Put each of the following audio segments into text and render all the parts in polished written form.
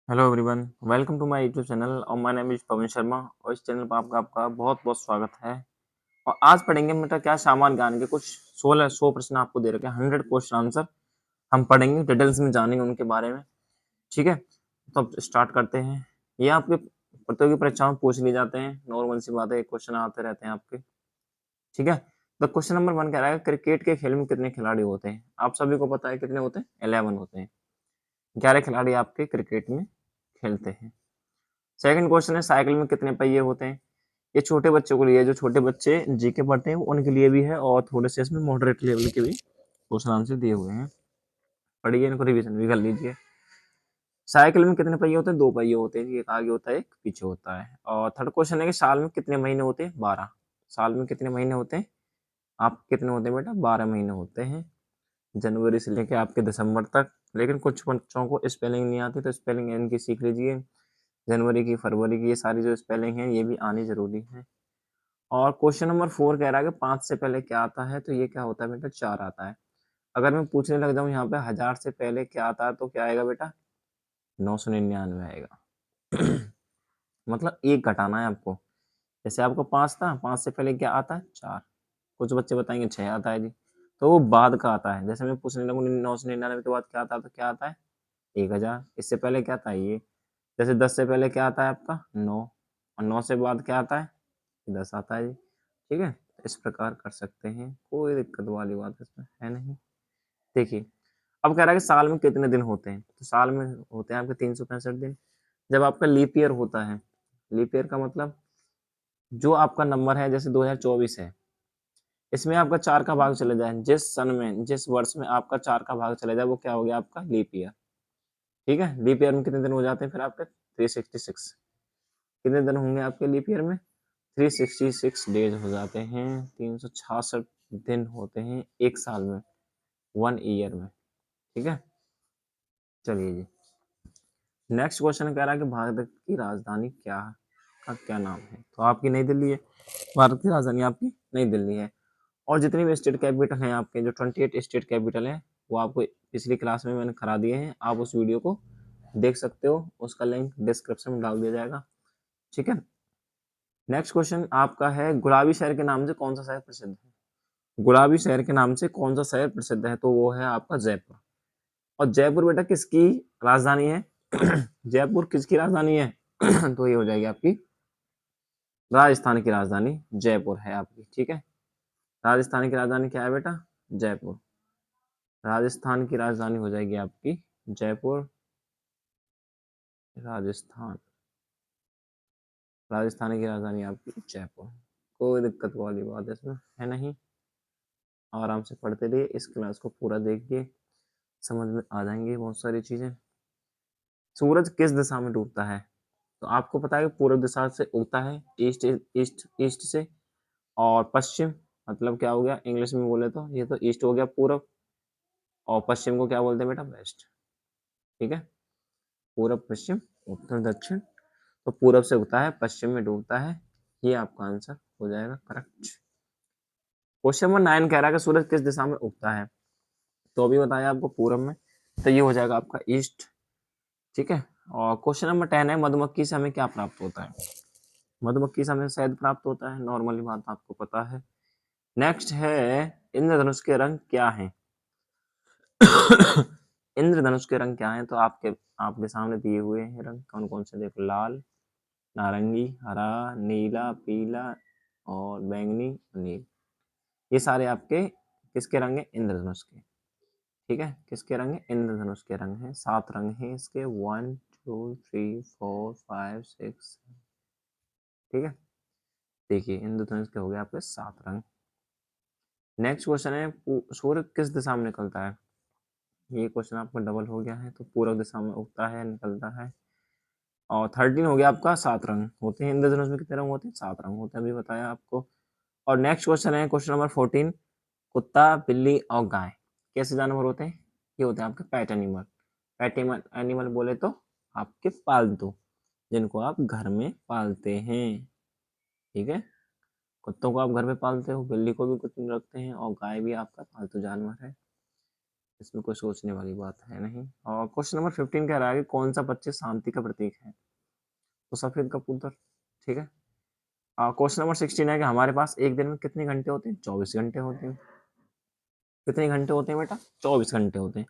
Hello everyone, welcome to my YouTube channel और my name is Pawan Sharma और इस channel पर आपका बहुत बहुत स्वागत है। और आज पढ़ेंगे बेटा क्या सामान्य ज्ञान के कुछ 100 प्रश्न आपको दे रखे हैं। 100 क्वेश्चन आंसर हम पढ़ेंगे, डिटेल्स में जानेंगे उनके बारे में। ठीक है, तो अब स्टार्ट करते हैं। ये आपके प्रतियोगी परीक्षाओं में पूछ लिए जाते हैं, नॉर्मल सी बात है, क्वेश्चन आते रहते हैं आपके। ठीक है, तो क्वेश्चन नंबर 1 कह रहा है क्रिकेट के खेल में कितने खिलाड़ी होते हैं। आप सभी को पता है कितने होते हैं, 11 होते हैं। 11 खिलाड़ी आपके क्रिकेट में खेलते हैं। सेकंड क्वेश्चन है साइकिल में कितने पहिए होते हैं। ये छोटे बच्चों के लिए, जो छोटे बच्चे जीके पढ़ते हैं उनके लिए भी है और थोड़े से इसमें मॉडरेट लेवल के भी क्वेश्चन आंसर दिए हुए हैं। पढ़िए, इनको रिवीजन भी कर लीजिए। साइकिल में कितने पहिए होते हैं, 2 पहिए होते हैं, एक आगे होता है एक पीछे होता है। और थर्ड क्वेश्चन है कि साल में कितने महीने होते हैं, 12। साल में कितने महीने होते हैं, आप कितने होते हैं बेटा, 12 महीने होते हैं, जनवरी से लेके आपके दिसंबर तक। लेकिन कुछ बच्चों को स्पेलिंग नहीं आती तो स्पेलिंग इनकी सीख लीजिए। जनवरी की, फरवरी की, ये सारी जो स्पेलिंग है ये भी आनी जरूरी है। और क्वेश्चन नंबर 4 कह रहा है कि 5 से पहले क्या आता है, तो ये क्या होता है बेटा, 4 आता है। अगर मैं पूछने लग जाऊं यहाँ पे 1000 से पहले क्या आता है, तो क्या आएगा बेटा, 999 आएगा। मतलब एक घटाना है आपको। जैसे आपको 5 था, 5 से पहले क्या आता है, 4। कुछ बच्चे बताएंगे 6 आता है जी, तो वो बाद का आता है। जैसे मैं पूछने लगूँ 999 के बाद क्या आता है, तो क्या आता है, 1000। इससे पहले क्या था ये, जैसे 10 से पहले क्या आता है आपका, 9, और 9 से बाद क्या आता है, 10 आता है जी। ठीक है, इस प्रकार कर सकते हैं, कोई दिक्कत वाली बात इसमें है नहीं। देखिए, अब कह रहा है कि साल में कितने दिन होते हैं, तो साल में होते हैं आपके 365 दिन। जब आपका लीप ईयर होता है, लीप ईयर का मतलब जो आपका नंबर है, जैसे 2024 है, इसमें आपका 4 का भाग चले जाए, जिस सन में, जिस वर्ष में आपका 4 का भाग चले जाए, वो क्या हो गया आपका लीप ईयर। ठीक है, लीप ईयर में कितने दिन हो जाते हैं फिर आपके, 366। कितने दिन होंगे आपके लीप ईयर में, 366 डेज हो जाते हैं। 366 दिन होते हैं एक साल में, 1 ईयर में। ठीक है, चलिए जी। नेक्स्ट क्वेश्चन कह रहा है कि भारत की राजधानी क्या का क्या नाम है, तो आपकी नई दिल्ली है। भारत की राजधानी आपकी नई दिल्ली है। और जितनी भी स्टेट कैपिटल हैं आपके, जो 28 स्टेट कैपिटल है, वो आपको पिछली क्लास में मैंने करा दिए हैं। आप उस वीडियो को देख सकते हो, उसका लिंक डिस्क्रिप्शन में डाल दिया जाएगा। ठीक है, नेक्स्ट क्वेश्चन आपका है गुलाबी शहर के नाम से कौन सा शहर प्रसिद्ध है। गुलाबी शहर के नाम से कौन सा शहर प्रसिद्ध है, तो वो है आपका जयपुर। और जयपुर बेटा किसकी राजधानी है, जयपुर किसकी राजधानी है, तो ये हो जाएगी आपकी राजस्थान की राजधानी जयपुर है आपकी। ठीक है, राजस्थान की राजधानी क्या है बेटा, जयपुर। राजस्थान की राजधानी हो जाएगी आपकी जयपुर। राजस्थान, राजस्थान की राजधानी आपकी जयपुर। कोई दिक्कत वाली बात इसमें है नहीं, आराम से पढ़ते रहिए, इस क्लास को पूरा देखिए, समझ में आ जाएंगी बहुत सारी चीजें। सूरज किस दिशा में डूबता है, तो आपको पता है कि पूर्व दिशा से उगता है, ईस्ट ईस्ट ईस्ट से। और पश्चिम मतलब क्या हो गया, इंग्लिश में बोले तो ये तो ईस्ट हो गया, पूर्व। और पश्चिम को क्या बोलते हैं बेटा, वेस्ट। ठीक है, पूर्व, पश्चिम, उत्तर, दक्षिण। तो पूर्व से उगता है, पश्चिम में डूबता है, ये आपका आंसर हो जाएगा करेक्ट। क्वेश्चन नंबर 9 कह रहा है कि सूरज किस दिशा में उगता है, तो अभी बताया आपको पूर्व में, तो ये हो जाएगा आपका ईस्ट। ठीक है, और क्वेश्चन नंबर 10 है मधुमक्खी से हमें क्या प्राप्त होता है। मधुमक्खी से हमें शहद प्राप्त होता है, नॉर्मली बात आपको पता है। नेक्स्ट है इंद्रधनुष के रंग क्या है। इंद्रधनुष के रंग क्या है, तो आपके आपके सामने दिए हुए हैं रंग, कौन कौन से, देखो, लाल, नारंगी, हरा, नीला, पीला और बैंगनी, नील। ये सारे आपके किसके रंग है, इंद्रधनुष के। ठीक है, किसके रंग है, इंद्रधनुष के रंग है। 7 रंग हैं इसके, 1 2 3 4 5 6। ठीक है, देखिए इंद्रधनुष के हो गए आपके 7 रंग। नेक्स्ट क्वेश्चन है सूर्य किस दिशा में निकलता है। ये क्वेश्चन आपका डबल हो गया है, तो पूर्व दिशा में उगता है, निकलता है। और 13 हो गया आपका, 7 रंग होते हैं इंद्रधनुष में, कितने रंग होते हैं, 7 रंग होते हैं, अभी बताया आपको। और नेक्स्ट क्वेश्चन है क्वेश्चन नंबर 14, कुत्ता, बिल्ली और गाय कैसे जानवर होते हैं, ये होते हैं आपके पेट एनिमल। पेट एनिमल बोले तो आपके पालतू, जिनको आप घर में पालते हैं। ठीक है, कुत्तों को आप घर में पालते हो, बिल्ली को भी कुछ रखते हैं, और गाय भी आपका पालतू जानवर है। इसमें कोई सोचने वाली बात है नहीं। और क्वेश्चन नंबर 15 कह रहा है कि कौन सा पक्षी शांति का प्रतीक है? तो सफेद कबूतर। ठीक है। क्वेश्चन नंबर 16 है कि हमारे पास एक दिन में कितने घंटे होते हैं? 24 घंटे होते हैं। कितने घंटे होते हैं बेटा? 24 घंटे होते हैं।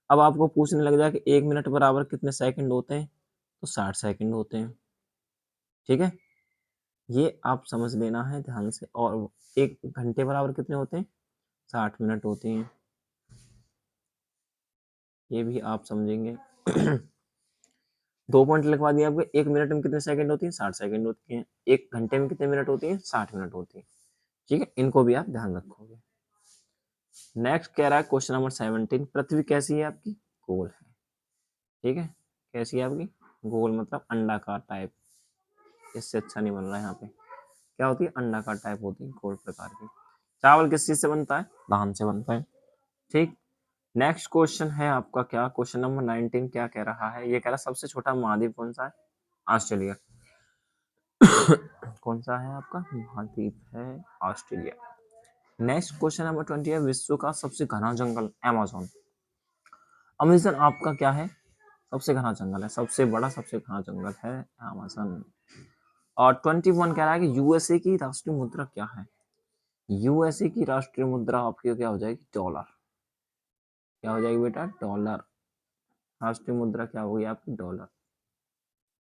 अब आपको पूछने लग जाए कि 1 मिनट बराबर कितने सेकंड होते हैं? तो 60 सेकंड होते हैं। ठीक है, ये आप समझ लेना है ध्यान से। और 1 घंटे बराबर कितने होते हैं? 60 मिनट होते हैं। ये भी आप समझेंगे। 2 पॉइंट लिखवा दिए आपको। 1 मिनट में कितने सेकंड होती है? 60 सेकंड होती है। 1 घंटे में कितने मिनट होती है? 60 मिनट होती है। ठीक है, इनको भी आप ध्यान रखोगे। नेक्स्ट कह रहा है क्वेश्चन नंबर 17, पृथ्वी कैसी है आपकी? गोल है। ठीक है, कैसी है आपकी? गोल मतलब अंडाकार टाइप। इससे अच्छा नहीं बन रहा है यहाँ पे। क्या होती है? अंडाकार टाइप होती है, गोल प्रकार की। चावल किस चीज से बनता है? धान से बनता है। ठीक। नेक्स्ट क्वेश्चन है आपका क्या? क्वेश्चन नंबर 19 क्या कह रहा है? ये कह रहा है सबसे छोटा महाद्वीप कौन सा है? ऑस्ट्रेलिया। कौन सा है आपका महाद्वीप? है ऑस्ट्रेलिया। नेक्स्ट क्वेश्चन नंबर 20 है विश्व का सबसे घना जंगल अमेज़न। अमेज़न आपका क्या है? सबसे घना जंगल है, सबसे बड़ा सबसे घना जंगल है अमेज़न। और 21 कह रहा है कि यूएसए की राष्ट्रीय मुद्रा क्या है? यूएसए की राष्ट्रीय मुद्रा आपकी क्या हो जाएगी? डॉलर। क्या हो जाएगी बेटा? डॉलर। राष्ट्रीय मुद्रा क्या होगी आपकी? डॉलर।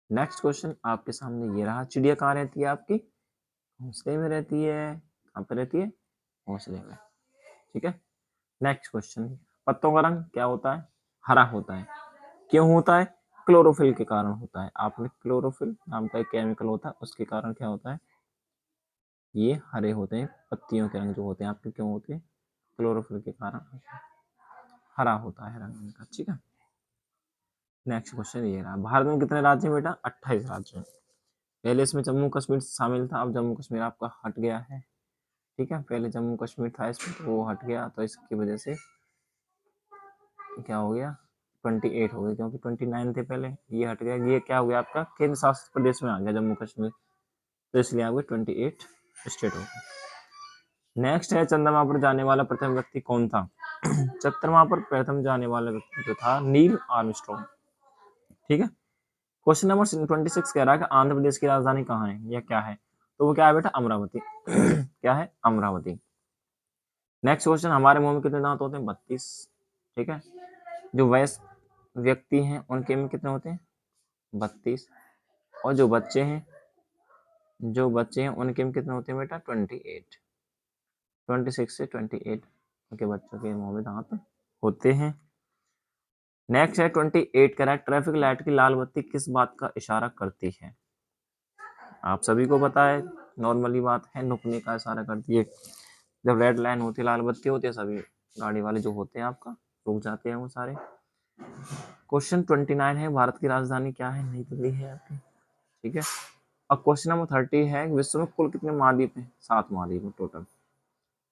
नेक्स्ट क्वेश्चन आपके सामने ये रहा। चिड़िया कहाँ रहती है आपकी? घोंसले में रहती है। कहाँ पे रहती है? घोंसले में। ठीक है। नेक्स्ट क्वेश्चन, पत्तों का रंग क्या होता है? हरा होता है। क्यों होता है? क्लोरोफिल के कारण होता है। आपने क्लोरोफिल नाम का एक केमिकल होता है, उसके कारण क्या होता है? ये हरे होते हैं। पत्तियों के रंग जो होते हैं आपके क्यों होते हैं? क्लोरोफिल के कारण हरा होता है रंग इनका। ठीक है। नेक्स्ट क्वेश्चन ये रहा। भारत में कितने राज्य हैं बेटा? 28 राज्य हैं। पहले इसमें जम्मू कश्मीर शामिल था, अब जम्मू कश्मीर आपका हट गया है। ठीक है, पहले जम्मू कश्मीर था इसमें तो वो हट गया, तो इसकी वजह से क्या हो गया? 28 हो गए, क्योंकि 29 थे पहले, ये हट गया। ये क्या हो गया आपका? केंद्र शासित प्रदेश में आ गया जम्मू कश्मीर, तो इसलिए आपके 28 स्टेट हो गए। नेक्स्ट है चंद्रमा पर जाने वाला प्रथम व्यक्ति कौन था? चंद्रमा पर प्रथम जाने वाला व्यक्ति जो था नील आर्मस्ट्रॉन्ग। ठीक है। क्वेश्चन नंबर 26 कह रहा है कि आंध्र प्रदेश की राजधानी कहाँ है या क्या है? तो वो क्या है बेटा? अमरावती। क्या है? अमरावती। नेक्स्ट क्वेश्चन, हमारे मुंह में कितने दांत होते हैं? 32। ठीक है। जो वयस्क व्यक्ति हैं उनके में कितने होते हैं? 32। और जो बच्चे हैं उनके में कितने होते हैं बेटा? 28। 26 से 28 उनके बच्चों के मुंह में दांत होते हैं। नेक्स्ट है 28 कह रहा है ट्रैफिक लाइट की लाल बत्ती किस बात का इशारा करती है? आप सभी को पता है, नॉर्मली बात है, रुकने का इशारा करती है। जब रेड लाइन होती है, लाल बत्ती होती है, सभी गाड़ी वाले जो होते हैं आपका रुक जाते हैं वो सारे। क्वेश्चन 29 है भारत की राजधानी क्या है? नई दिल्ली है आपकी। ठीक है। अब क्वेश्चन नंबर 30 है विश्व में कुल कितने महाद्वीप हैं? 7 महाद्वीप हैं टोटल।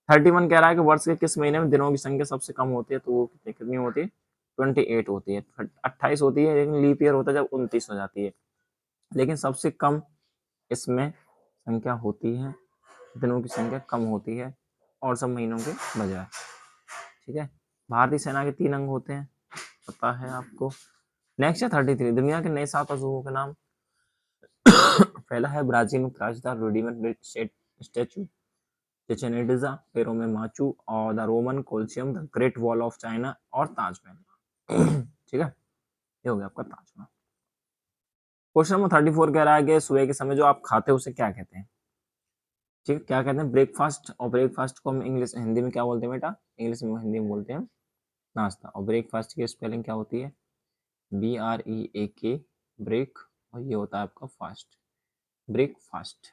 31 कह रहा है कि वर्ष के किस महीने में दिनों की संख्या सबसे कम होती है? तो वो कितनी होती है? 28 होती है। 28 होती है, लेकिन लीप ईयर होता है जब 29 हो जाती है। लेकिन सबसे कम इसमें संख्या होती है, दिनों की संख्या कम होती है और सब महीनों के बजाय। ठीक है। भारतीय सेना के 3 अंग होते हैं, पता है आपको। नेक्स्ट है 33, दुनिया के नए 7 अजूबों के नाम। पहला है ब्राजील में ताजदार redeemer statue Chichen Itza, Peru में माचू, और the Roman Colosseum, the Great Wall of China और ताजमहल। ठीक है, ये हो गया आपका ताजमहल। क्वेश्चन नंबर 34 कह रहा है कि सुबह के समय जो आप खाते हैं उसे क्या कहते हैं? ठीक है, क्या कहते हैं? ब्रेकफास्ट। और ब्रेकफास्ट को हम इंग्लिश हिंदी में क्या बोलते हैं बेटा? इंग्लिश में हिंदी में बोलते हैं नाश्ता। और ब्रेकफास्ट की स्पेलिंग क्या होती है? BREAK, ब्रेक, और ये होता है आपका फास्ट, ब्रेकफास्ट।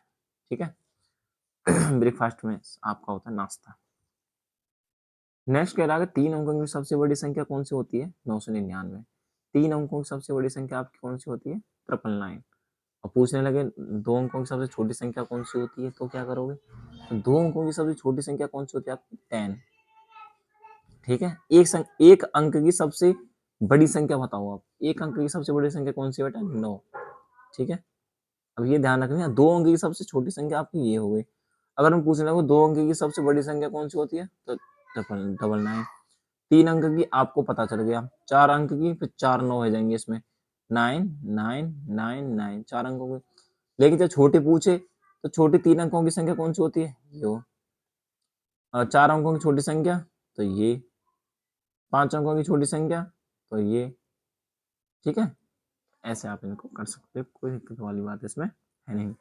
ठीक है। ब्रेकफास्ट में आपका होता है नाश्ता। नेक्स्ट कह रहा है 3 अंकों की सबसे बड़ी संख्या कौन सी होती है? 999। 3 अंकों की सबसे बड़ी संख्या आपकी कौन सी होती है? 999। और पूछने लगे 2 अंकों की सबसे छोटी संख्या कौन सी होती है, तो क्या करोगे? तो 2 अंकों की सबसे छोटी संख्या कौन सी होती है आपकी? 10। ठीक है। एक अंक की सबसे बड़ी संख्या बताओ आप। एक अंक की सबसे बड़ी संख्या कौन सी बेटा? 9। ठीक है। अब ये ध्यान रखना, 2 अंक की सबसे छोटी संख्या आपकी ये हो गई। अगर हम पूछने लगे 2 अंक की सबसे बड़ी संख्या कौन सी होती है, तो 999। 3 अंक की आपको पता चल गया, 4 अंक की, फिर 4 9 हो जाएंगे इसमें, 9 9 9 9 4 अंकों की। लेकिन जब छोटी पूछे तो छोटी 3 अंकों की संख्या कौन सी होती है, ये 4 अंकों की छोटी संख्या तो ये, 5 अंकों की छोटी संख्या तो ये, ठीक है। ऐसे आप इनको कर सकते हो, कोई दिक्कत वाली बात इसमें है नहीं।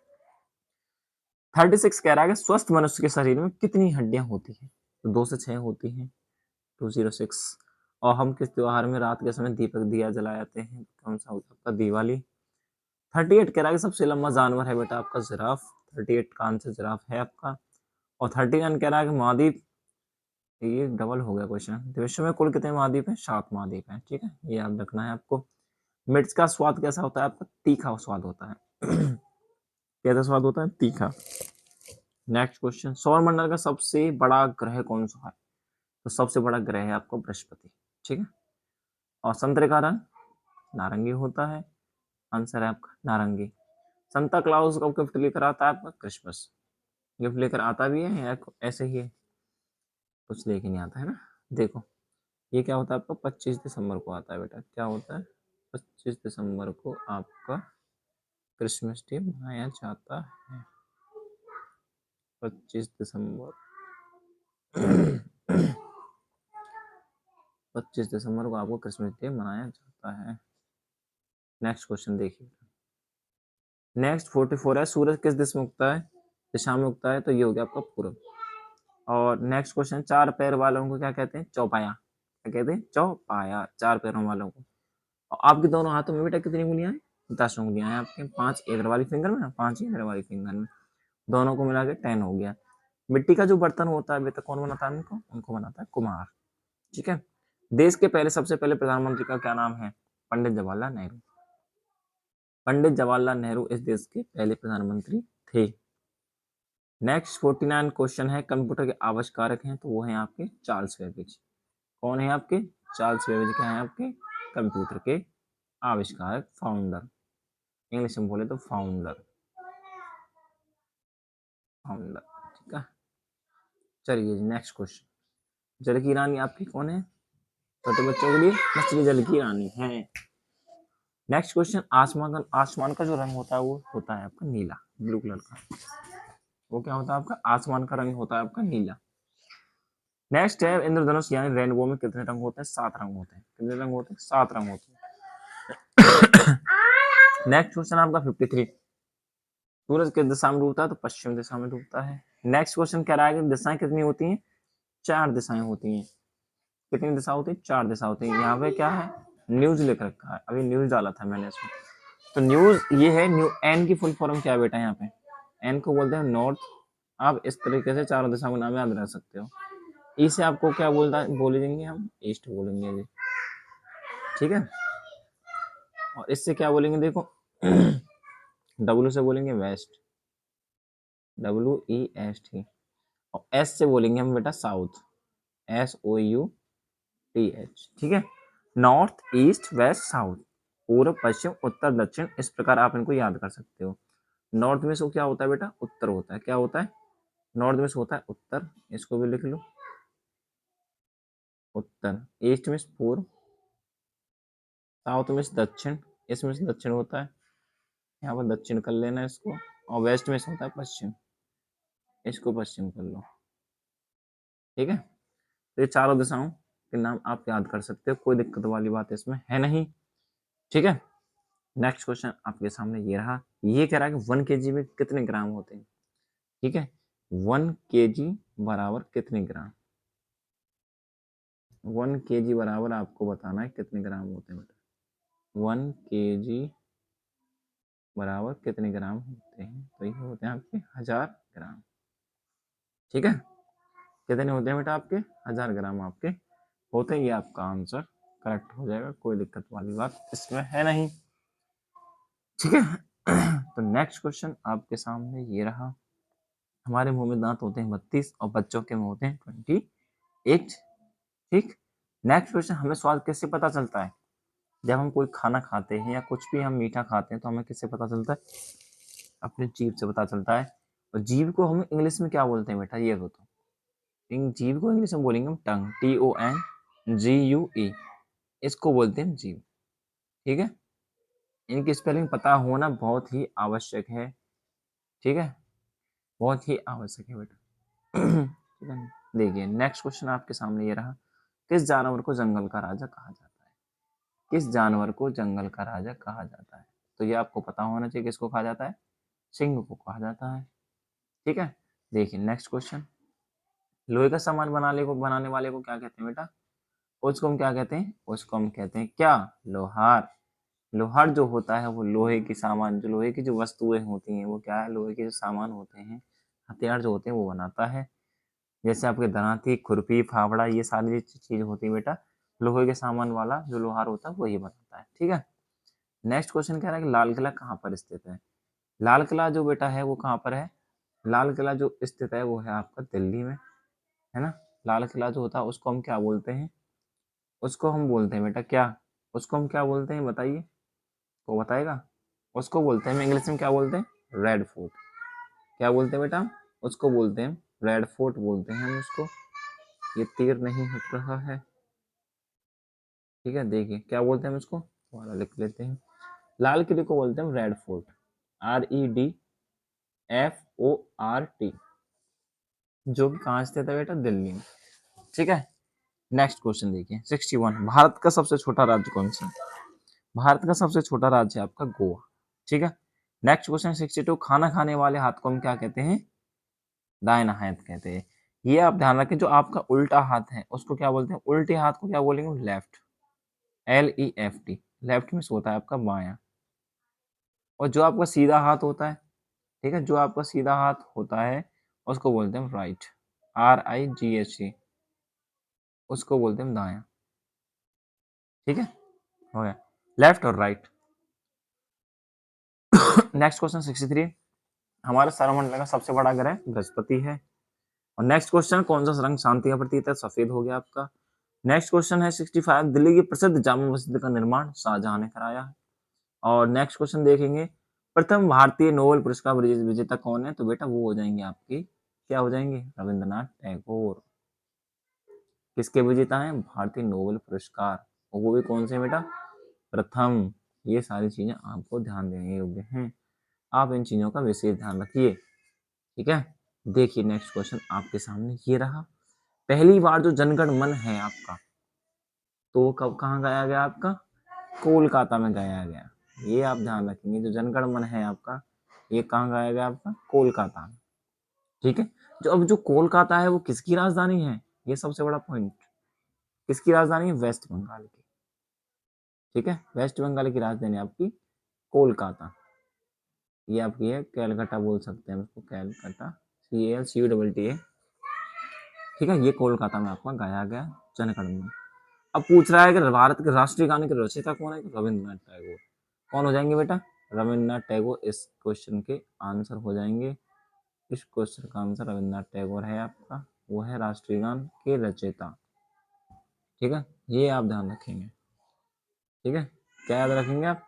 36 कह रहा है कि स्वस्थ मनुष्य के शरीर में कितनी हड्डियां होती हैं, तो 2 से 6 होती हैं, 206। और हम किस त्योहार में रात के समय दीपक दिया जलाए जाते हैं, कौन सा होता है आपका, दिवाली। 38 कह रहा है कि सबसे लंबा जानवर है बेटा आपका जिराफ, 38 का आंसर जिराफ है आपका। और 39 कह रहा है कि महाद्वीप, ये डबल हो गया क्वेश्चन, विश्व में कुल कितने महाद्वीप हैं, 7 महाद्वीप हैं, ठीक है, ये याद रखना है आपको। मिर्च का स्वाद कैसा होता है आपका, तीखा स्वाद होता है कैसा स्वाद होता है, तीखा। नेक्स्ट क्वेश्चन, सौरमंडल का सबसे बड़ा ग्रह कौन सा है, तो सबसे बड़ा ग्रह है आपको बृहस्पति, ठीक है। और संतरे का रंग नारंगी होता है, आंसर है आपका नारंगी। संता क्लाउस कब गिफ्ट लेकर आता है आपका, क्रिसमस। गिफ्ट लेकर आता भी है या ऐसे ही कुछ लेके नहीं आता है ना। देखो ये क्या होता है आपका, 25 दिसंबर को आता है बेटा, क्या होता है, 25 दिसंबर को आपका क्रिसमस डे मनाया जाता है, 25 दिसंबर 25 दिसंबर को आपको क्रिसमस डे मनाया जाता है। नेक्स्ट क्वेश्चन देखिए, नेक्स्ट 44 है, सूरज किस दिशा में उगता है, दिशा में उगता है, तो ये हो गया आपका पूर्व। और नेक्स्ट क्वेश्चन, 4 पैर वालों को क्या कहते हैं, चौपाया, क्या कहते हैं, चौपाया, 4 पैरों वालों को। और आपके दोनों हाथों में बेटा कितनी उंगलियां हैं, 10 उंगलियां हैं आपके, 5 इधर वाली फिंगर में, 5 इधर वाली फिंगर में, दोनों को मिला के 10 हो गया। मिट्टी का जो बर्तन होता है बेटा कौन बनाता है उनको, उनको बनाता है कुम्हार, ठीक है। देश के पहले सबसे पहले प्रधानमंत्री का क्या नाम है, पंडित जवाहरलाल नेहरू। पंडित जवाहरलाल नेहरू इस देश के पहले प्रधानमंत्री थे। नेक्स्ट 49 क्वेश्चन है, कंप्यूटर के आविष्कारक हैं, तो वो हैं आपके चार्ल्स बेबेज। कौन है आपके, चार्ल्स बेबेज क्या है आपके, कंप्यूटर के आविष्कारक, फाउंडर, इंग्लिश में बोले तो फाउंडर, फाउंडर, ठीक है। चलिए नेक्स्ट क्वेश्चन, जल की रानी आपकी कौन है, छोटे बच्चों के लिए मछली जल की रानी है। नेक्स्ट क्वेश्चन, आसमान का जो रंग होता है वो होता है आपका नीला, ब्लू कलर का, वो क्या होता है आपका, आसमान का रंग होता है आपका नीला। नेक्स्ट है, इंद्रधनुष यानी रेनबो में कितने रंग होते हैं, 7 रंग होते हैं, कितने रंग होते हैं, 7 रंग होते हैं। नेक्स्ट क्वेश्चन आपका 53, सूरज किस दिशा में डूबता है, तो पश्चिम दिशा में डूबता है। नेक्स्ट क्वेश्चन कह रहा है कि दिशाएं कितनी होती हैं, 4 दिशाएं होती हैं, कितनी दिशा होती है, 4 दिशा होती है। यहाँ पे क्या है, न्यूज लिख रखा है, अभी न्यूज डाला था मैंने इसमें, तो न्यूज ये है, न्यू एन की फुल फॉर्म क्या है बेटा, यहाँ पे एन को बोलते हैं नॉर्थ। आप इस तरीके से चारों दिशाओं के नाम याद रख सकते हो। ई से आपको क्या बोलेंगे हम, ईस्ट बोलेंगे जी, ठीक है। और इससे क्या बोलेंगे देखो, डब्ल्यू से बोलेंगे वेस्ट, WEST। और एस से बोलेंगे हम बेटा साउथ, SOUTH, ठीक है। नॉर्थ ईस्ट वेस्ट साउथ, पूर्व पश्चिम उत्तर दक्षिण, इस प्रकार आप इनको याद कर सकते हो। नॉर्थ में से क्या होता है बेटा, उत्तर होता है, क्या होता है, नॉर्थ में से होता है उत्तर, इसको भी लिख लो उत्तर। ईस्ट में से पूर्व, साउथ में से दक्षिण, इसमें से दक्षिण होता है, यहाँ पर दक्षिण कर लेना इसको। और वेस्ट में से होता है पश्चिम, इसको पश्चिम कर लो, ठीक है। तो ये चारों दिशाओं के नाम आप याद कर सकते हो, कोई दिक्कत वाली बात इसमें है नहीं, ठीक है। नेक्स्ट क्वेश्चन आपके सामने ये रहा, ये कह रहा है कि 1 kg में कितने ग्राम होते हैं, ठीक है। 1 kg बराबर कितने ग्राम, 1 kg बराबर आपको बताना है कितने ग्राम होते हैं बेटा, 1 kg बराबर कितने ग्राम होते हैं, तो ये होते हैं आपके 1000 ग्राम, ठीक है। कितने होते हैं बेटा आपके, 1000 ग्राम आपके होते हैं, ये आपका आंसर करेक्ट हो जाएगा, कोई दिक्कत वाली बात इसमें है नहीं, ठीक है। तो नेक्स्ट क्वेश्चन आपके सामने ये रहा, हमारे मुंह में दांत होते हैं 32 और बच्चों के मुंह होते हैं 28, ठीक। नेक्स्ट क्वेश्चन, हमें स्वाद किससे पता चलता है, जब हम कोई खाना खाते हैं या कुछ भी हम मीठा खाते हैं तो हमें किससे पता चलता है, अपने जीभ से पता चलता है। और जीभ को हम इंग्लिश में क्या बोलते हैं बेटा, ये बताओ, इन जीभ को इंग्लिश में बोलेंगे हम टंग, TONG, GUE, इसको बोलते हैं जीव। ठीक है, इनकी स्पेलिंग पता होना बहुत ही आवश्यक है। ठीक है, बहुत ही आवश्यक है बेटा। ठीक है, देखिए नेक्स्ट क्वेश्चन आपके सामने ये रहा, किस जानवर को जंगल का राजा कहा जाता है? किस जानवर को जंगल का राजा कहा जाता है? तो ये आपको पता होना चाहिए, किसको कहा जाता है? सिंह को कहा जाता है। ठीक है, देखिए नेक्स्ट क्वेश्चन, लोहे का सामान बनाने वाले को क्या कहते हैं बेटा? उसको हम क्या कहते हैं? उसको हम कहते हैं क्या? लोहार। लोहार जो होता है वो लोहे की सामान, जो लोहे की जो वस्तुएं होती हैं वो क्या है? लोहे के जो सामान होते हैं, हथियार जो होते हैं वो बनाता है। जैसे आपके दरांती, खुरपी, फावड़ा, ये सारी चीज होती है बेटा, लोहे के सामान वाला जो लोहार होता है वो ये बनाता है। ठीक है, नेक्स्ट क्वेश्चन कह रहा है कि लाल किला कहाँ पर स्थित है? लाल किला जो बेटा है वो कहाँ पर है? लाल किला जो स्थित है वो है आपका दिल्ली में, है ना। लाल किला जो होता है उसको हम क्या बोलते हैं? उसको हम बोलते हैं बेटा क्या? उसको हम क्या बोलते हैं बताइए, वो बताएगा। उसको बोलते हैं, इंग्लिश में क्या बोलते हैं? Red fort. क्या बोलते हैं बेटा? उसको बोलते हैं रेड फोर्ट बोलते हैं हम उसको। ये तीर नहीं हट रहा है। ठीक है, देखिए क्या बोलते हैं हम इसको, वाला लिख लेते हैं। लाल किले को बोलते हैं रेड फोर्ट, REDFORT, जो कि कहाँ स्थित है बेटा? दिल्ली में। ठीक है, नेक्स्ट क्वेश्चन देखिए 61, भारत का सबसे छोटा राज्य कौन सा है? भारत का सबसे छोटा राज्य है आपका गोवा। ठीक है, नेक्स्ट क्वेश्चन 62, खाना खाने वाले हाथ को हम क्या कहते हैं? दाहिना हाथ कहते हैं। ये आप ध्यान रखें, जो आपका उल्टा हाथ है उसको क्या बोलते हैं? उल्टे हाथ को क्या बोलेंगे? Left, LEFT। लेफ्ट में होता है आपका बायां। और जो आपका सीधा हाथ होता है, ठीक है, जो आपका सीधा हाथ होता है उसको बोलते हैं राइट, RIGHT, उसको बोलते हैं दायां। ठीक है, हो गया लेफ्ट और राइट। नेक्स्ट क्वेश्चन 63, हमारे सौरमंडल का सबसे बड़ा ग्रह बृहस्पति है। और नेक्स्ट क्वेश्चन, कौन सा रंग शांति का प्रतीक है? सफेद हो गया आपका। नेक्स्ट क्वेश्चन है 65, दिल्ली की प्रसिद्ध जामा मस्जिद का निर्माण शाहजहां ने कराया है। और नेक्स्ट क्वेश्चन देखेंगे, प्रथम भारतीय नोबेल पुरस्कार विजेता कौन है? तो बेटा वो हो जाएंगे आपकी, क्या हो जाएंगे? रविंद्रनाथ टैगोर। किसके विजेता हैं? भारतीय नोबेल पुरस्कार, और वो भी कौन से बेटा? प्रथम। ये सारी चीजें आपको ध्यान देने योग्य हैं, आप इन चीजों का विशेष ध्यान रखिए। ठीक है, देखिए नेक्स्ट क्वेश्चन आपके सामने ये रहा, पहली बार जो जनगण मन है आपका, तो वो कब कहाँ गाया गया आपका? कोलकाता में गाया गया। ये आप ध्यान रखेंगे, जो जनगण मन है आपका, ये कहाँ गाया गया आपका? कोलकाता में। ठीक है, जो अब जो कोलकाता है वो किसकी राजधानी है? ये सबसे बड़ा पॉइंट, किसकी राजधानी है? वेस्ट बंगाल की। ठीक है, वेस्ट बंगाल की राजधानी आपकी कोलकाता। ये आपकी है कैलकाटा, बोल सकते हैं उसको कैलकाटा, CALCUTTA। ठीक है, ये कोलकाता में आपका गाया गया जनगण मन। अब पूछ रहा है कि भारत के राष्ट्रीय गाने के रचयिता कौन है? रविंद्रनाथ टैगोर। कौन हो जाएंगे बेटा? रविंद्रनाथ टैगोर इस क्वेश्चन के आंसर हो जाएंगे। इस क्वेश्चन का आंसर रविंद्रनाथ टैगोर है आपका, वो है राष्ट्रीय गान के रचयिता। ठीक है, ये आप ध्यान रखेंगे। ठीक है, क्या याद रखेंगे आप?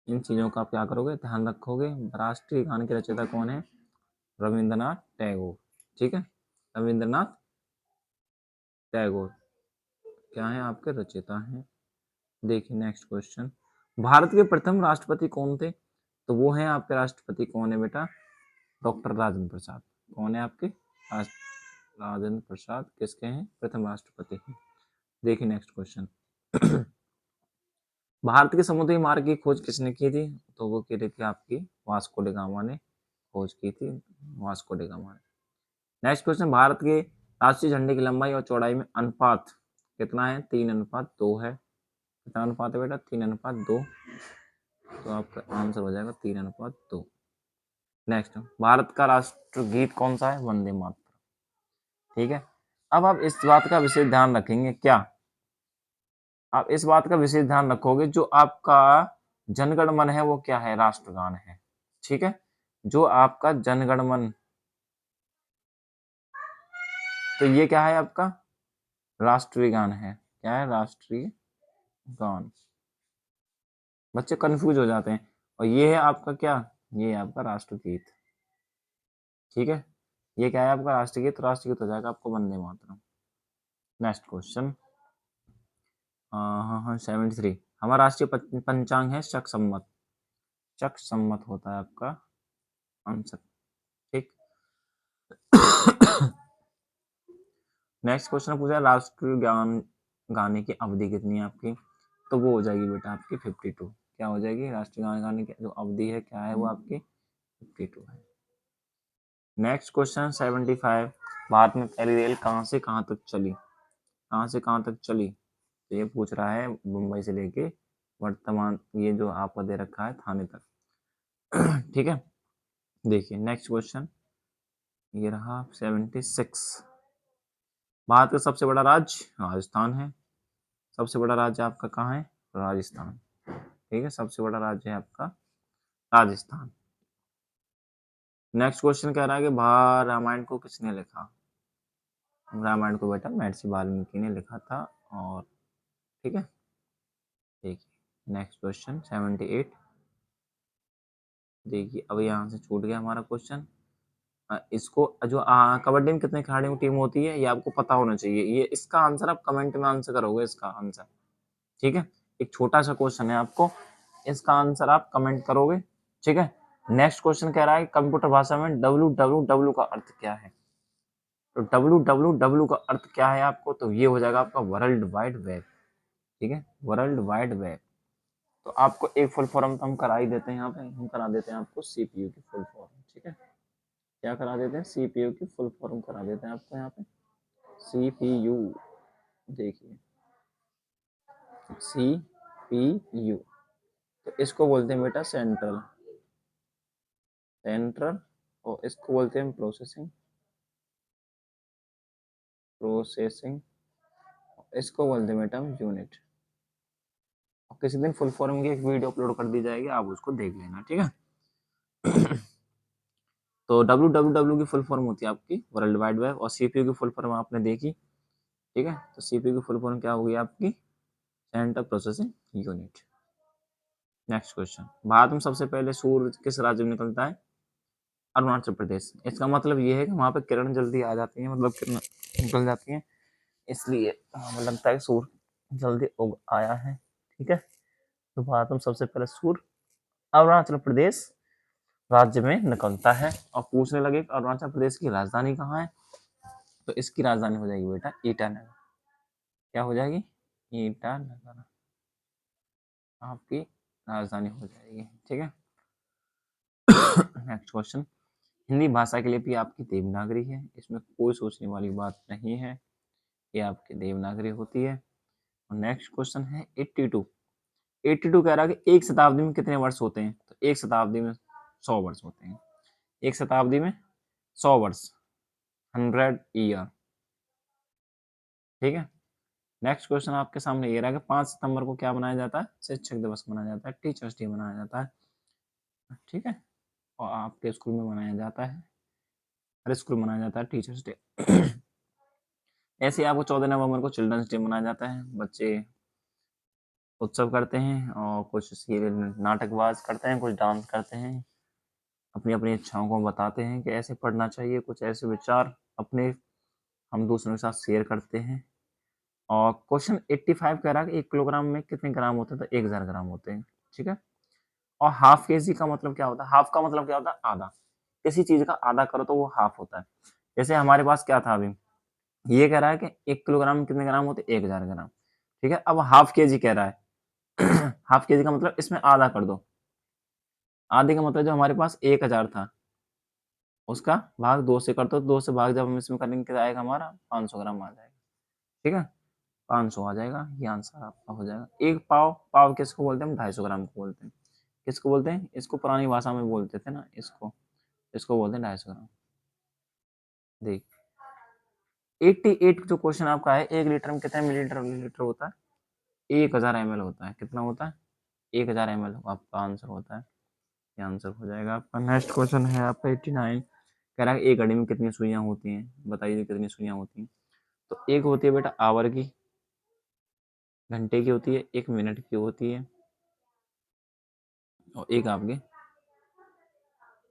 इन चीजों का आप क्या करोगे? ध्यान रखोगे। राष्ट्रीय गान के रचयिता कौन है? रविंद्रनाथ टैगोर। ठीक है, रविंद्रनाथ टैगोर क्या है? आपके रचयिता हैं। देखिए नेक्स्ट क्वेश्चन, भारत के प्रथम राष्ट्रपति कौन थे? तो वो है आपके राष्ट्रपति कौन है बेटा? डॉक्टर राजेंद्र प्रसाद। कौन है आपके? राजेंद्र प्रसाद किसके हैं? प्रथम राष्ट्रपति हैं। देखिए नेक्स्ट क्वेश्चन, भारत के समुद्री मार्ग की खोज किसने की थी? तो वो की थी आपकी वास्को डी गामा ने खोज की थी, वास्को डी गामा ने। नेक्स्ट क्वेश्चन, भारत के राष्ट्रीय झंडे की लंबाई और चौड़ाई में अनुपात कितना है? 3:2 है। कितना अनुपात है बेटा? 3:2। तो आपका आंसर हो जाएगा 3:2। नेक्स्ट, भारत का राष्ट्रगीत कौन सा है? वंदे मातरम। ठीक है, अब आप इस बात का विशेष ध्यान रखेंगे, क्या आप इस बात का विशेष ध्यान रखोगे, जो आपका जनगण मन है वो क्या है? राष्ट्रगान है। ठीक है, जो आपका जनगण मन, तो ये क्या है आपका? राष्ट्रीय गान है। क्या है? राष्ट्रीय गान। बच्चे कंफ्यूज हो जाते हैं। और ये है आपका क्या? ये है आपका राष्ट्रगीत। ठीक है, ये क्या है आपका? राष्ट्रगीत। राष्ट्रगीत हो जाएगा आपको वंदे मातरम। नेक्स्ट क्वेश्चन, हाँ 73, हमारा राष्ट्रीय पंचांग है शक सम्मत। शक सम्मत होता है आपका आंसर। ठीक। नेक्स्ट क्वेश्चन पूछा राष्ट्रीय ज्ञान गाने की अवधि कितनी है आपकी, तो वो हो जाएगी बेटा आपकी 52। क्या हो जाएगी, राष्ट्रीय गान गाने की जो अवधि है क्या है वो आपकी 52 है। नेक्स्ट क्वेश्चन 75, भारत में पहली रेल कहाँ से कहाँ तक चली, कहाँ से कहाँ तक चली, तो ये पूछ रहा है मुंबई से लेके वर्तमान ये जो आपको दे रखा है थाने तक। ठीक है। देखिए नेक्स्ट क्वेश्चन ये रहा 76, भारत का सबसे बड़ा राज्य राजस्थान है। सबसे बड़ा राज्य आपका कहाँ है, राजस्थान। ठीक है, सबसे बड़ा राज्य है आपका राजस्थान। नेक्स्ट क्वेश्चन कह रहा है कि रामायण को किसने लिखा, रामायण को बेटा महर्षि वाल्मीकि ने लिखा था। और ठीक है, देखिए नेक्स्ट क्वेश्चन 78, देखिए अब यहाँ से छूट गया हमारा क्वेश्चन। इसको जो कबड्डी में कितने खिलाड़ियों की टीम होती है ये आपको पता होना चाहिए, ये इसका आंसर आप कमेंट में आंसर करोगे इसका आंसर। ठीक है, एक छोटा सा क्वेश्चन है आपको, इसका आंसर आप कमेंट करोगे। ठीक है। नेक्स्ट क्वेश्चन कह रहा है कंप्यूटर भाषा में www का अर्थ क्या है, तो www का अर्थ क्या है आपको, तो ये हो जाएगा आपका वर्ल्ड वाइड वेब। ठीक है, वर्ल्ड वाइड वेब। तो आपको एक फुल फॉर्म तो हम करा ही देते हैं, यहाँ पे हम करा देते हैं आपको सीपीयू की फुल फॉर्म। ठीक है, क्या करा देते हैं, सीपीयू की फुल फॉर्म करा देते हैं आपको यहाँ पे, सीपीयू। देखिए सीपीयू, तो इसको बोलते हैं बेटा सेंट्रल सेंट्रल और इसको बोलते हैं प्रोसेसिंग प्रोसेसिंग, इसको बोलते हैं बेटा हम यूनिट। और किसी दिन फुल फॉर्म की एक वीडियो अपलोड कर दी जाएगी, आप उसको देख लेना। ठीक है। तो www की फुल फॉर्म होती है आपकी वर्ल्ड वाइड वेब, और सीपीयू की फुल फॉर्म आपने देखी। ठीक है, तो सीपीयू की फुल फॉर्म क्या होगी आपकी, central processing unit. Next question, Bharat में सबसे पहले सूर्य किस राज्य में निकलता है, अरुणाचल प्रदेश। इसका मतलब ये है कि वहां पे किरण जल्दी आ जाती है, मतलब किरण निकल जाती है, इसलिए हमें लगता है सूर्य जल्दी उग आया है। ठीक है, तो भारत में सबसे पहले सूर्य अरुणाचल प्रदेश राज्य में निकलता है। और पूछने लगे अरुणाचल प्रदेश की राजधानी कहाँ है, तो इसकी राजधानी हो जाएगी बेटा ईटानगर। क्या हो जाएगी, ईटानगर आपकी राजधानी हो जाएगी। ठीक है। नेक्स्ट क्वेश्चन, हिंदी भाषा की लिपि आपकी देवनागरी है, इसमें कोई सोचने वाली बात नहीं है, ये आपकी देवनागरी होती है। और नेक्स्ट क्वेश्चन है 82, 82 कह रहा है कि एक शताब्दी में कितने वर्ष होते हैं, तो एक शताब्दी में 100 वर्ष होते हैं। एक शताब्दी में 100 वर्ष, 100 ईयर। ठीक है। नेक्स्ट क्वेश्चन आपके सामने ये रहा कि 5 सितंबर को क्या मनाया जाता है, शिक्षक दिवस मनाया जाता है, टीचर्स डे मनाया जाता है। ठीक है, और आपके स्कूल में मनाया जाता है, हर स्कूल में मनाया जाता है टीचर्स डे। ऐसे आपको 14 नवंबर को चिल्ड्रंस डे मनाया जाता है, बच्चे उत्सव करते हैं और कुछ सीरियल नाटकबाज करते हैं, कुछ डांस करते हैं, अपनी अपनी इच्छाओं को बताते हैं कि ऐसे पढ़ना चाहिए, कुछ ऐसे विचार अपने हम दूसरों के साथ शेयर करते हैं। और क्वेश्चन 85 कह रहा है कि 1 किलोग्राम में कितने ग्राम होते हैं, तो 1000 ग्राम होते हैं। ठीक है, और हाफ केजी का मतलब क्या होता है, हाफ का मतलब क्या होता है, आधा। किसी चीज का आधा करो तो वो हाफ होता है। जैसे हमारे पास क्या था अभी, ये कह रहा है कि 1 किलोग्राम में कितने ग्राम होते हैं, 1000 ग्राम। ठीक है, अब हाफ केजी कह रहा है। हाफ केजी का मतलब इसमें आधा कर दो, आधे का मतलब जो हमारे पास 1000 था उसका भाग 2 से कर दो, 2 से भाग जब हम इसमें करेंगे क्या आएगा हमारा, 500 ग्राम आ जाएगा। ठीक है, 500 आ जाएगा, ये आंसर आपका हो जाएगा। एक पाव, पाव किसको बोलते हैं हम, 250 ग्राम को बोलते हैं। किसको बोलते हैं, इसको पुरानी भाषा में बोलते थे ना, इसको इसको बोलते हैं 250 ग्राम। देख 88 जो क्वेश्चन आपका है, 1 लीटर में कितने मिलीलीटर लीटर होता है, 1000 ml होता है। कितना होता है, 1000 ml आपका आंसर होता है, ये आंसर हो जाएगा आपका। नेक्स्ट क्वेश्चन है आपका 89, कह रहा है एक घड़ी में कितनी सुइयां होती हैं, बताइए कितनी सुइयां होती हैं। तो एक होती है बेटा आवर की, घंटे की होती है, एक मिनट की होती है, और एक आपके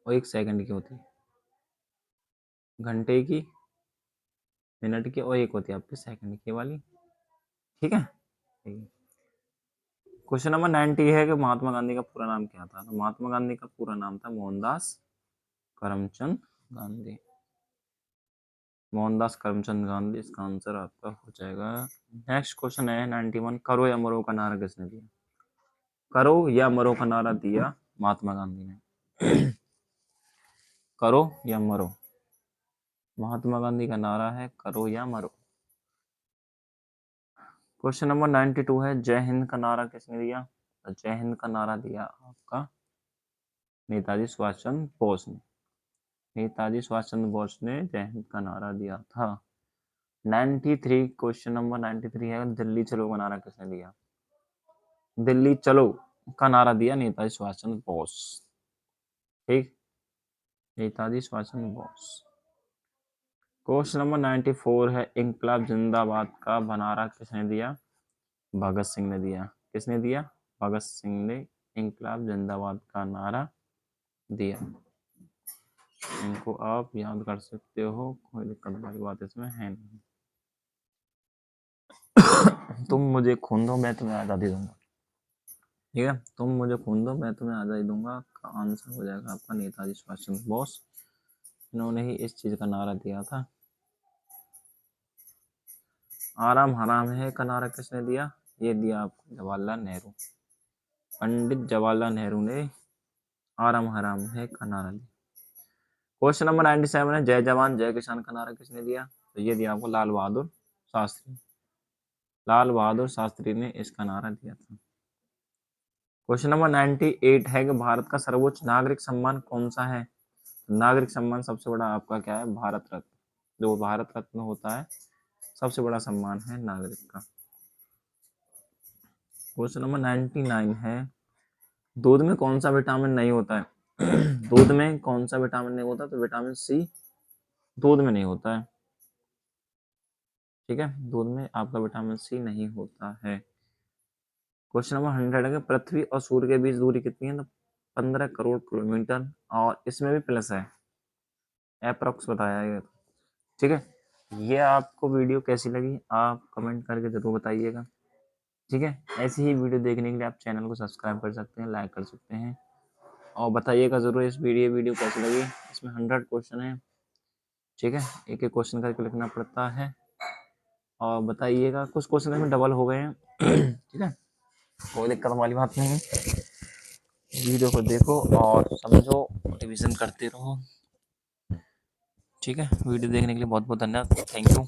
और एक सेकंड की होती है। घंटे की मिनट की, और एक होती है आपकी सेकंड की वाली। ठीक है। क्वेश्चन नंबर 90 है कि महात्मा गांधी का पूरा नाम क्या था। तो महात्मा गांधी का पूरा नाम था मोहनदास करमचंद गांधी। मोहनदास करमचंद गांधी, इसका आंसर आपका हो जाएगा। नेक्स्ट क्वेश्चन है 91, करो या मरो का नारा किसने दिया। करो या मरो का नारा दिया महात्मा गांधी ने। करो या मरो, महात्मा गांधी का नारा है करो या मरो। क्वेश्चन नंबर 92 है, जय हिंद का नारा किसने दिया। तो जय हिंद का नारा दिया आपका नेताजी सुभाष चंद्र बोस ने। नेताजी सुभाष चंद्र बोस ने जय हिंद का नारा दिया था। 93, क्वेश्चन नंबर 93 है, दिल्ली चलो का नारा किसने दिया। दिल्ली चलो का नारा दिया नेताजी सुभाष चंद्र बोस। ठीक, नेताजी सुभाष चंद्र बोस। क्वेश्चन नंबर 94 है, इंकलाब जिंदाबाद का नारा किसने दिया। भगत सिंह ने दिया। किसने दिया। भगत सिंह ने इंकलाब जिंदाबाद का नारा दिया। इनको आप याद कर सकते हो, कोई दिक्कत वाली बात इसमें है नहीं। तुम मुझे खून दो मैं तुम्हें आज़ादी दूंगा। ठीक है, तुम मुझे खून दो मैं तुम्हें आज़ादी दूंगा का आंसर हो जाएगा आपका नेताजी सुभाष चंद्र बोस। इन्होंने ही इस चीज का नारा दिया था। आराम हराम है का नारा किसने दिया। ये दिया आपको जवाहरलाल नेहरू। पंडित जवाहरलाल नेहरू ने आराम हराम है का नारा दिया। क्वेश्चन नंबर 97 है, जय जवान जय किसान का नारा किसने दिया। तो ये दिया आपको लाल बहादुर शास्त्री। लाल बहादुर शास्त्री ने इसका नारा दिया था। क्वेश्चन नंबर 98 है कि भारत का सर्वोच्च नागरिक सम्मान कौन सा है। नागरिक सम्मान सबसे बड़ा आपका क्या है, भारत रत्न। जो भारत रत्न होता है सबसे बड़ा सम्मान है नागरिक का। क्वेश्चन नंबर 99 है, दूध में कौन सा विटामिन नहीं होता है। दूध में कौन सा विटामिन नहीं होता। तो विटामिन सी दूध में नहीं होता है। ठीक है, दूध में आपका विटामिन सी नहीं होता है। क्वेश्चन नंबर 100 है, पृथ्वी और सूर्य के बीच दूरी कितनी है। तो 15 करोड़ किलोमीटर, और इसमें भी प्लस है, अप्रोक्स बताया है। ठीक है, ये आपको वीडियो कैसी लगी आप कमेंट करके जरूर बताइएगा। ठीक है, ऐसी ही वीडियो देखने के लिए आप चैनल को सब्सक्राइब कर सकते हैं, लाइक कर सकते हैं, और बताइएगा जरूर इस वीडियो कैसी लगी। इसमें 100 क्वेश्चन है। ठीक है, एक एक क्वेश्चन करके लिखना पड़ता है, और बताइएगा। कुछ क्वेश्चन में डबल हो गए हैं। ठीक है, कोई दिक्कत वाली बात नहीं है। वीडियो को देखो और समझो, रिवीजन करते रहो। ठीक है, वीडियो देखने के लिए बहुत बहुत धन्यवाद। Thank you.